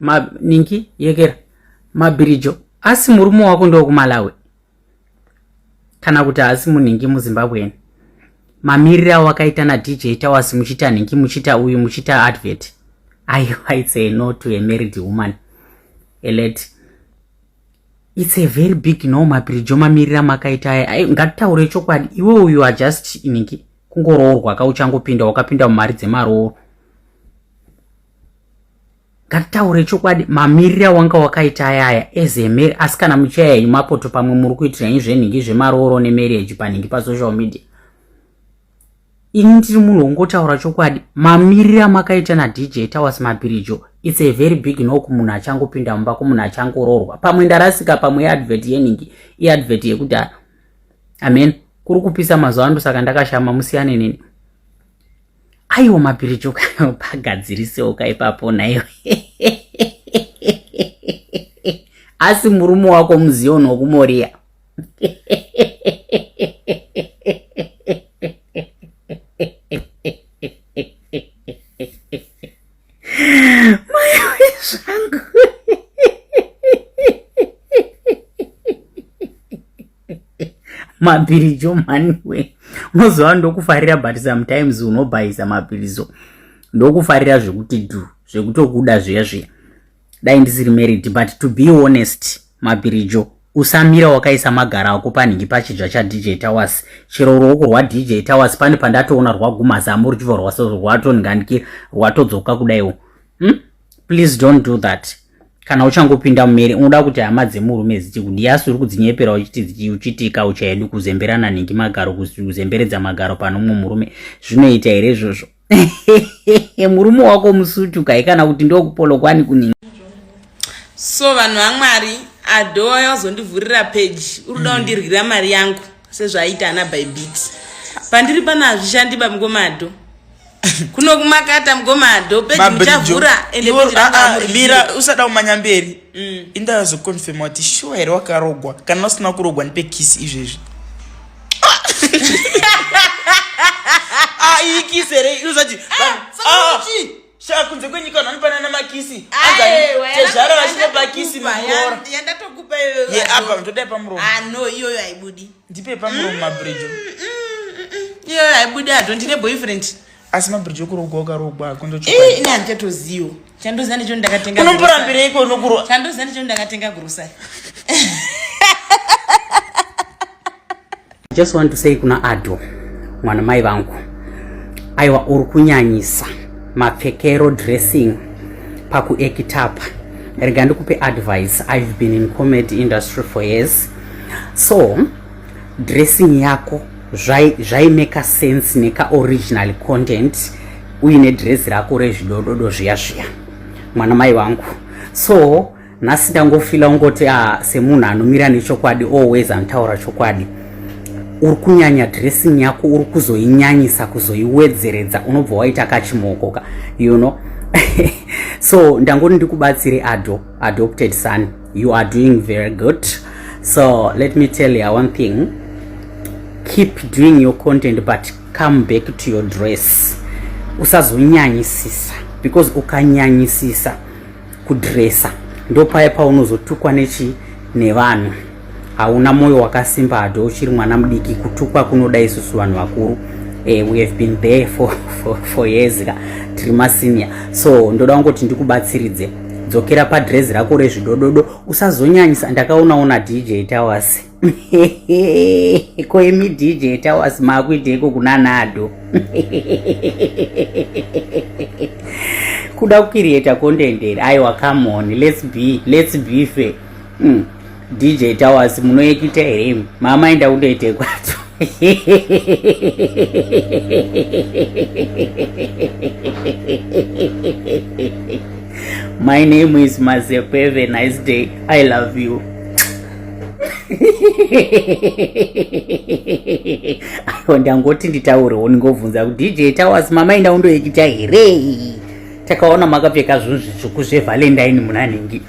ninki yekera mabirijo asi murume wako ndo kumalawi kana kuti asi muningi muZimbabwe mamirira wakaita na DJ Towers muchita ninki muchita uyu muchita advert I say no to a married woman elect it's a very big no mabirijo mamirira makaita ngatitaure chokwadi iwe uyu are just ninki kungoroorwa kauchangopinda wakapinda mumari dzemarooro ngatitaure chokwadi mamirira wanga wakaita ayaya ezemeri asi kana muchaya mapoto pamwe muri kuitira izveningi zvemarooro nemarriage paningi pasocial media ini ndiri munhu wongotaura chokwadi mamirira makaita na DJ Towers mabirijo it's a very big no kumunhu achangopinda mumba kumunhu achangoroorwa pamwe ndarasika pamwe advert yeningi iadvert yekuti amen kuri kupisa mazuva ando saka ndakashama musiyane nini aiwa mabirijo pagadzirisewo kaipapo nayo asi murume wako muziyo nokumoria maiwe zvangu mabirijo maniwe mazuva ndokufarira but sometimes unobhaisa mabirizo ndokufarira zvekuti du zvekutokuda zviya dai ndisiri married but to be honest mabirijo usamira wakaisa magara ako paningi pachidya cha DJ Towers chero ruoko rwa DJ Towers pane pandatoona rwaguma zamu ruchiva rwatoningandiki rwatodzoka kudaiwo please don't do that kana uchangopinda mumere unoda kuti hama dzemurume dzichiti ndiyasi uri kudzinyepera uchitika uchaedu kuzemberana ningi magaro kuzemberedza magaro pano mumwe murume zvinoita here izvozvo murume wako musutu kai kana kuti ndokupolokwani kuningi so vanhu vaMwari Ado yazondivhurira page uruda kundirwira mari yangu sezvaita ana Bybit pandiri pana azvishandi bamngomado kuno kumakata mngomado page muchavhura ende mira usada kumanyamberi indazo confirm kuti sure here wakarogwa kana usina kurogwa nipe kiss izvezvi ikisere uzati shakunze kwenyika vanopana namakisi tezvara vachine pakisi mukora yandatokupa ye apa ndodai pamuromo no iyoyo haibudi ndipe pamuromo mabirijo iyoyo haibudi ado ndine boyfriend asi mabirijo kurogwa ukarogwa kundochoka ini handichatozio chandoziva necho ndakatenga unomborambireiko nokuro chandoziva necho ndakatenga grocery just want to say kuna Ado mwana mai vangu aiwa uri kunyanyisa mapfekero dressing pakuekitapa rega ndikupe advice I've been in comedy industry for years so dressing yako make sense neka original content uine dress rako rezvidododo zviya mwana mai vangu so nhasi ndangofila ungoti semunhu anomira nechokwadi always antaura chokwadi uri kunyanya dressing yako uri kuzoinyanyisa kuzoiwedzeredza unobva waita kachimokoka you know so ndangoti ndikubatsire Ado adopted son you are doing very good so let me tell you one thing keep doing your content but come back to your dress usazonyanyisisa because ukanyanyisisa kudressa ndopaya paunozotukwa nevanhu hauna moyo wakasimba Ado uchiri mwana mudiki kutukwa kunoda isusu vanhu vakuru we have been there for years tiri masenior so ndoda ngoti ndikubatsiridze dzokera padress rako rezvidododo usazonyanyisa ndakaonaona DJ Towers koimi DJ Towers makuiteko kuna Nado kuda kukirieta content here aiwa come on let's be fair DJ Towers munoekita here mama enda kundoite kwacho my name is Mazepe. Have a nice day. I love you. Ndangoti nditaurewo ningovhunza kuti DJ Towers mama enda kundoekita here takaona makapfeka zvinhu zvitsvuku zvevalentine muna ningi